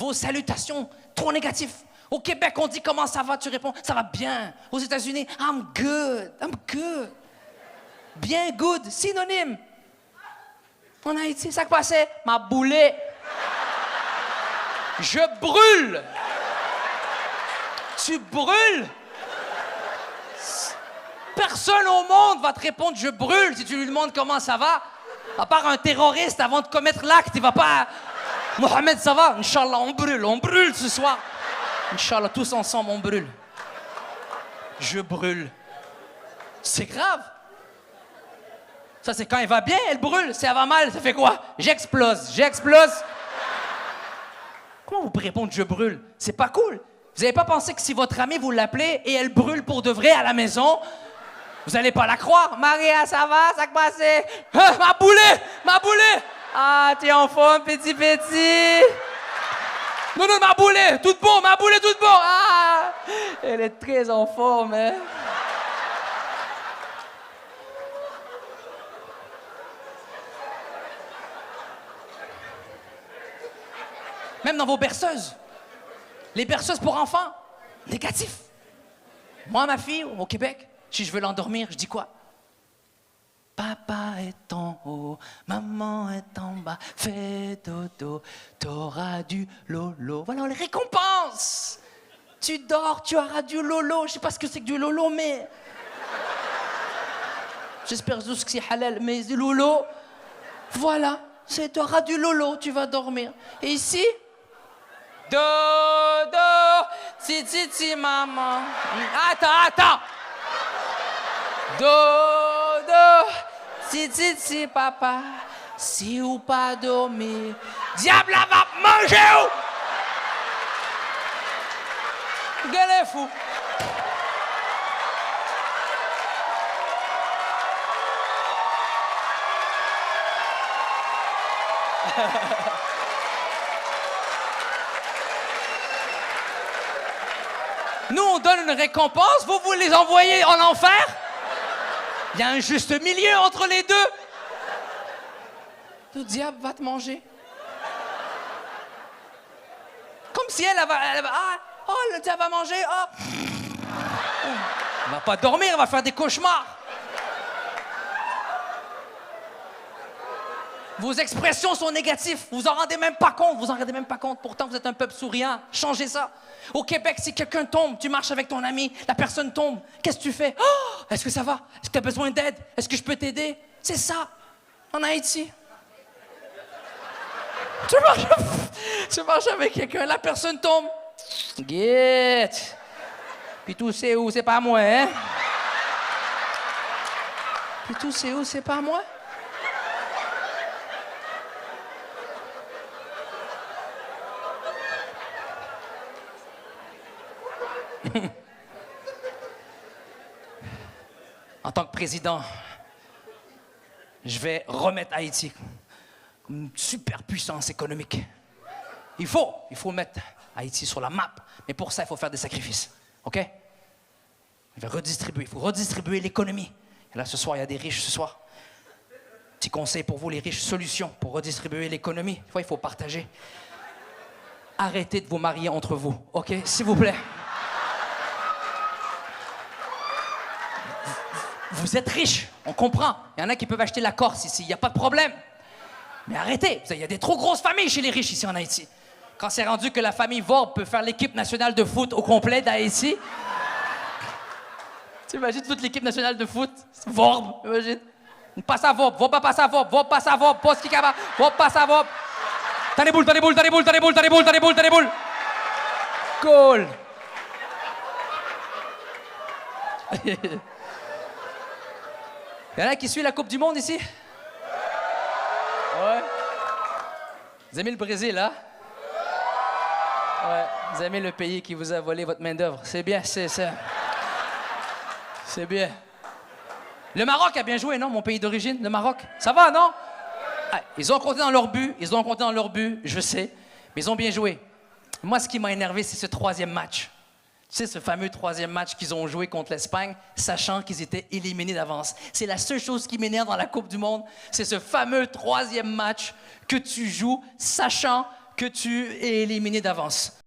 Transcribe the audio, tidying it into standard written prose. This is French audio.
Vos salutations, trop négatifs. Au Québec, on dit comment ça va, tu réponds ça va bien. Aux États-Unis, I'm good. Bien, good, synonyme. En Haïti, ça qui passait, m'a boulé. Je brûle. Tu brûles. Personne au monde va te répondre je brûle si tu lui demandes comment ça va. À part un terroriste avant de commettre l'acte, il va pas. Mohamed, ça va? Inch'Allah, on brûle ce soir. Inch'Allah, tous ensemble, on brûle. Je brûle. C'est grave. Ça, c'est quand elle va bien, elle brûle. Si elle va mal, ça fait quoi? J'explose. Comment vous pouvez répondre je brûle? C'est pas cool. Vous n'avez pas pensé que si votre amie, vous l'appelez et elle brûle pour de vrai à la maison, vous n'allez pas la croire? Maria, ça va? Ça que passé? Ma boulée! Ah, t'es en forme, petit. Non, ma boulée, toute bon. Ah, elle est très en forme, hein? Même dans vos berceuses. Les berceuses pour enfants, négatif. Moi, ma fille, au Québec, si je veux l'endormir, je dis quoi? Papa est en haut, maman est en bas, fais dodo, t'auras du lolo. Voilà, on les récompense. Tu dors, tu auras du lolo. Je sais pas ce que c'est que du lolo, mais... J'espère juste que c'est halal, mais du lolo... Voilà, t'auras du lolo, tu vas dormir. Et ici... Dodo, ti, maman. Attends. Dodo, ti, papa. Si ou pas dormir. Diable, elle va manger où? Gueule est fou. Nous, on donne une récompense, vous les envoyez en enfer? Il y a un juste milieu entre les deux. Le diable va te manger. Comme si elle va le diable va manger. Elle va pas dormir, elle va faire des cauchemars. Vos expressions sont négatives. Vous en rendez même pas compte. Pourtant, vous êtes un peuple souriant. Changez ça. Au Québec, si quelqu'un tombe, tu marches avec ton ami, la personne tombe. Qu'est-ce que tu fais? Oh, est-ce que ça va? Est-ce que tu as besoin d'aide? Est-ce que je peux t'aider? C'est ça. En Haïti. Tu marches avec quelqu'un, la personne tombe. Guette. Puis tout c'est où? C'est pas moi, hein? Puis tout c'est où? C'est pas moi? En tant que président, je vais remettre Haïti comme une super puissance économique. Il faut mettre Haïti sur la map, mais pour ça, il faut faire des sacrifices. OK? Il faut redistribuer l'économie. Et là, ce soir, il y a des riches ce soir. Petit conseil pour vous, les riches, solution pour redistribuer l'économie. Il faut partager. Arrêtez de vous marier entre vous, OK? S'il vous plaît. Vous êtes riches, on comprend. Il y en a qui peuvent acheter la Corse ici, il n'y a pas de problème. Mais arrêtez, il y a des trop grosses familles chez les riches ici en Haïti. Quand c'est rendu que la famille Vorbe peut faire l'équipe nationale de foot au complet d'Haïti. Tu imagines toute l'équipe nationale de foot? Vorbe, imagine. Passe à Vorbe, Vorbe passe à Vorbe, Vorbe passe à Vorbe, poste qui va, Vorbe passe à Vorbe. T'as des boules. Cool. Il y en a qui suivent la Coupe du Monde ici? Ouais. Vous aimez le Brésil, hein? Ouais. Vous aimez le pays qui vous a volé votre main-d'œuvre. C'est bien, c'est ça. C'est bien. Le Maroc a bien joué, non? Mon pays d'origine, le Maroc. Ça va, non? Ah, ils ont compté dans leur but, je sais. Mais ils ont bien joué. Moi, ce qui m'a énervé, c'est ce troisième match. Tu sais, ce fameux troisième match qu'ils ont joué contre l'Espagne, sachant qu'ils étaient éliminés d'avance. C'est la seule chose qui m'énerve dans la Coupe du Monde, c'est ce fameux troisième match que tu joues, sachant que tu es éliminé d'avance.